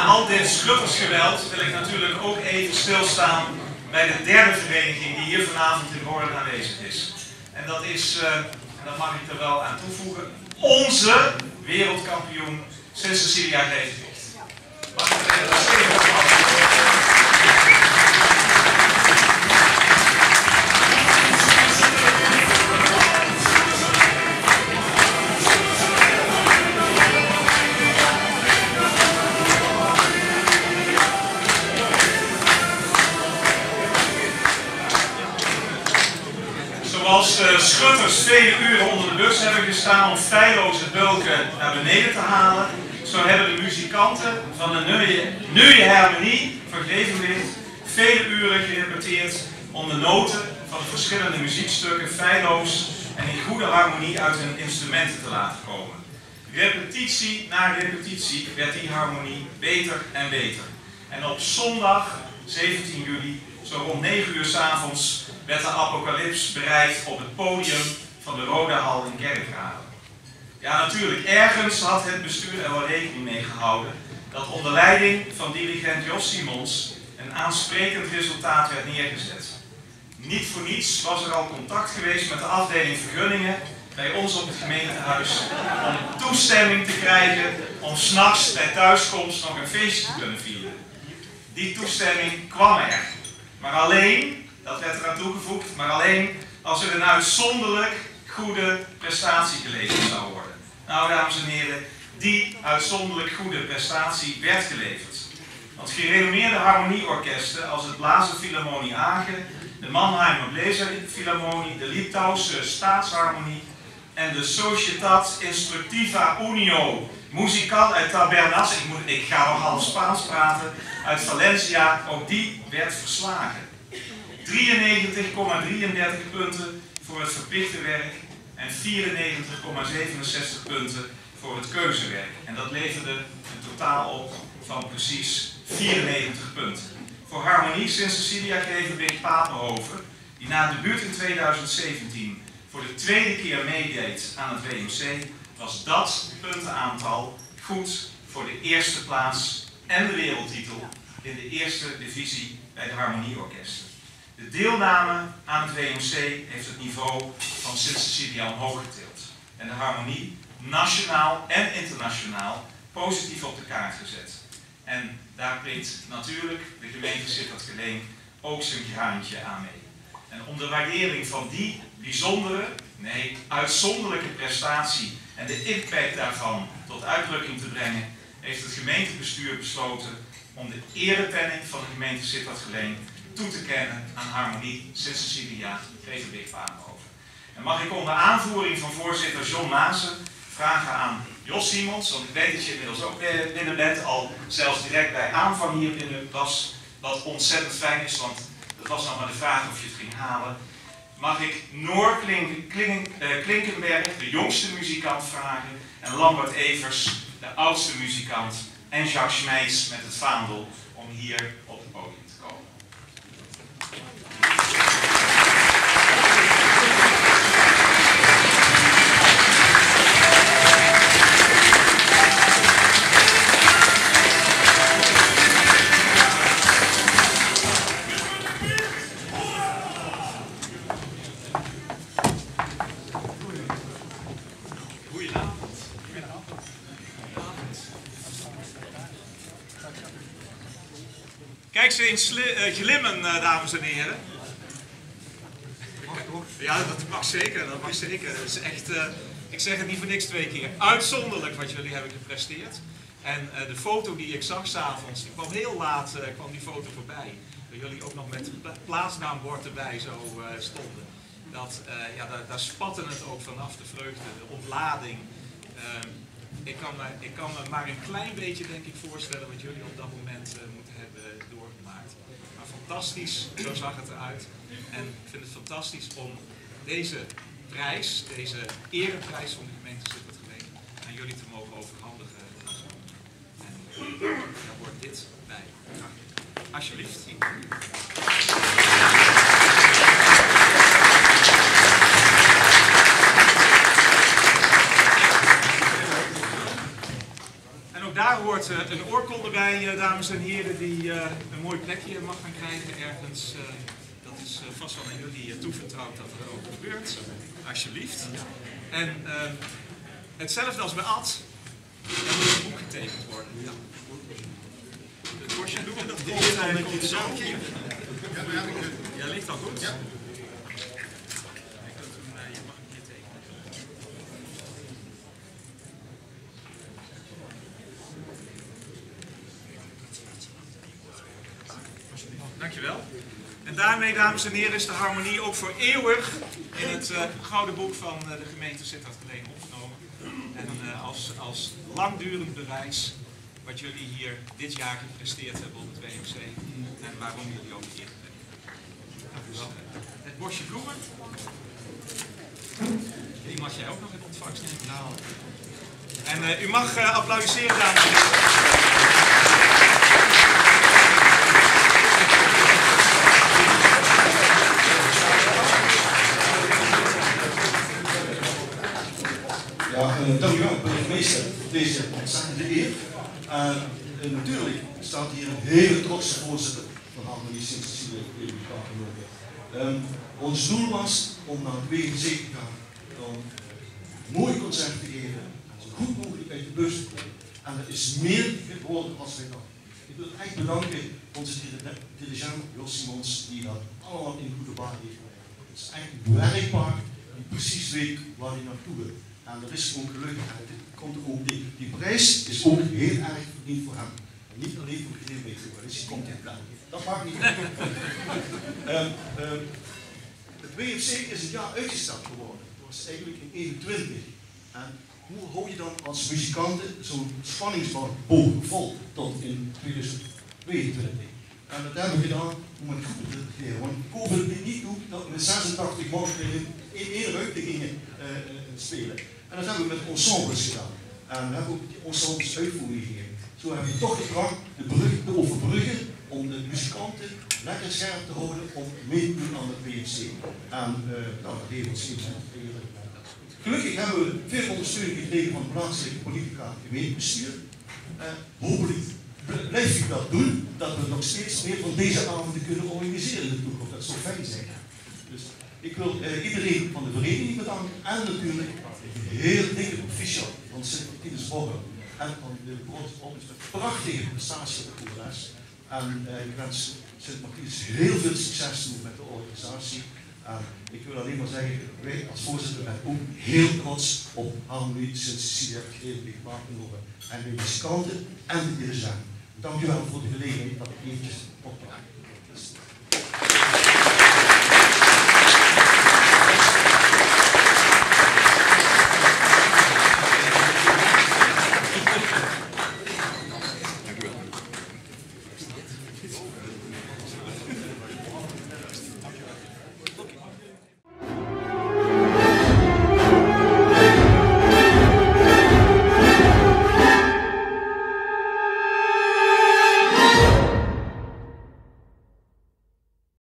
Na al dit schuttersgeweld wil ik natuurlijk ook even stilstaan bij de derde vereniging die hier vanavond in Hoorn aanwezig is. En dat is, en dat mag ik er wel aan toevoegen, onze wereldkampioen Sint-Cecilia Gevendicht. Mag ik er even stevig op Zoals de schutters vele uren onder de bus hebben gestaan om feilloze bulken naar beneden te halen, zo hebben de muzikanten van de Nieuwe Harmonie van Gevendicht vele uren gerepeteerd om de noten van de verschillende muziekstukken feilloos en in goede harmonie uit hun instrumenten te laten komen. Repetitie na repetitie werd die harmonie beter en beter. En op zondag 17 juli, zo rond 9 uur 's avonds, werd de apocalyps bereid op het podium van de Rode Hal in Kerkrade. Ja, natuurlijk, ergens had het bestuur er wel rekening mee gehouden dat onder leiding van dirigent Jos Simons een aansprekend resultaat werd neergezet. Niet voor niets was er al contact geweest met de afdeling vergunningen bij ons op het gemeentehuis om toestemming te krijgen om 's nachts bij thuiskomst nog een feestje te kunnen vieren. Die toestemming kwam er, maar alleen, dat werd eraan toegevoegd, maar alleen als er een uitzonderlijk goede prestatie geleverd zou worden. Nou, dames en heren, die uitzonderlijk goede prestatie werd geleverd. Want gerenommeerde harmonieorkesten als het Blazerphilharmonie Agen, de Mannheimer Bläserphilharmonie, de Litouwse Staatsharmonie en de Societat Instructiva Unio Musical uit Tabernas, ik ga nog half Spaans praten, uit Valencia, ook die werd verslagen. 93,33 punten voor het verplichte werk en 94,67 punten voor het keuzewerk. En dat leverde een totaal op van precies 94 punten. Voor Harmonie Sint-Cecilia Gevendicht Papenhoven, die na de debuut in 2017 voor de tweede keer meedeed aan het WMC, was dat puntenaantal goed voor de eerste plaats en de wereldtitel in de eerste divisie bij de harmonieorkesten. De deelname aan het WMC heeft het niveau van Sint-Cecilia omhoog getild en de harmonie nationaal en internationaal positief op de kaart gezet. En daar prikt natuurlijk de gemeente Sittard-Geleen ook zijn graantje aan mee. En om de waardering van die bijzondere, nee, uitzonderlijke prestatie en de impact daarvan tot uitdrukking te brengen, heeft het gemeentebestuur besloten om de erepenning van de gemeente Sittard-Geleen toe te kennen aan Harmonie Sint-Cecilia Gevendicht Papenhoven. En mag ik onder aanvoering van voorzitter John Maassen vragen aan Jos Simons, want ik weet dat je inmiddels ook binnen bent, al zelfs direct bij aanvang hier binnen was, wat ontzettend fijn is, want dat was nog maar de vraag of je het ging halen. Mag ik Noor Klinkenberg, de jongste muzikant, vragen, en Lambert Evers, de oudste muzikant, en Jacques Schmeijs met het vaandel om hier op het podium te komen. Kijk ze eens glimmen, dames en heren. Ja, dat mag zeker, dat mag zeker. Het is echt, ik zeg het niet voor niks 2 keer, uitzonderlijk wat jullie hebben gepresteerd. En de foto die ik zag 's avonds, die kwam heel laat, kwam die foto voorbij. Dat jullie ook nog met plaatsnaambord erbij zo stonden. Dat, ja, daar spatte het ook vanaf, de vreugde, de ontlading. Ik kan me maar een klein beetje, denk ik, voorstellen wat jullie op dat moment moeten hebben doorgemaakt. Maar fantastisch, zo zag het eruit. En ik vind het fantastisch om deze prijs, deze ereprijs van de gemeente Sittard-Geleen, aan jullie te mogen overhandigen. En daar hoort dit bij. Alsjeblieft. Daar hoort hoort een oorkonde bij, dames en heren, die een mooi plekje mag gaan krijgen ergens. Dat is vast wel aan jullie toevertrouwd dat er ook gebeurt. Alsjeblieft. En hetzelfde als bij Ad, er moet een boek getekend worden. Ja. Het bosje doen, dat komt zo. Ja, ligt al goed. Ja. Je mag een keer tekenen. Dankjewel. En daarmee, dames en heren, is de harmonie ook voor eeuwig in het gouden boek van de gemeente Sittard-Geleen opgenomen. En als langdurend bewijs wat jullie hier dit jaar gepresteerd hebben op het WMC en waarom jullie ook hier zijn. Het bosje bloemen, die mag jij ook nog in ontvangst nemen. Nou. En u mag applaudisseren, dames en heren. Ja, dankjewel burgemeester voor deze ontzettende eer. Natuurlijk staat hier een hele trotse voorzitter van Harmonie Sint-Cecilia. Ons doel was om naar het WMC te gaan, om een mooi concert te geven, zo goed mogelijk uit de bus te komen. En dat is meer geworden als wij dachten. Ik wil echt bedanken onze dirigent Jos Simons, die dat allemaal in goede baan heeft. Het is echt werkbaar, die precies weet waar hij naartoe wil. En dat is ook gelukkig. Die prijs is ook heel erg verdiend voor hem. En niet alleen voor de meter, dus hij komt in België. Dat maakt niet uit. Het WMC is een jaar uitgesteld geworden. Het was eigenlijk in 2021. En hoe hou je dan als muzikanten zo'n spanningsboog vol tot in 2022? En dat hebben we gedaan om het goed te regeren. Want COVID liet niet toe dat we 86 man in één ruimte gingen spelen. En dat hebben we met ensembles gedaan. En we hebben ook die ensembles uitvoering gegeven. Zo hebben we toch de kracht te overbruggen om de muzikanten lekker scherp te houden om mee te doen aan het WMC. En dat heeft ons niet. Gelukkig hebben we veel ondersteuning gekregen van de plaatselijke politica en gemeentebestuur. Hopelijk blijft u dat doen, dat we nog steeds meer van deze avonden kunnen organiseren in de toekomst. Dat zou fijn zijn. Dus ik wil iedereen van de vereniging bedanken en natuurlijk heel dikke proficiat van Sint-Martinus Borgen en van de Broodopis met prachtige prestatie op de les. En ik wens Sint-Martinus heel veel succes toe met de organisatie. En ik wil alleen maar zeggen, wij als voorzitter zijn ook heel trots op Harmonie Sint-Cecilia Geleen-Bakenhoven en de muzikanten en de dirigenten. Dank u wel voor de gelegenheid dat ik eventjes oppraat.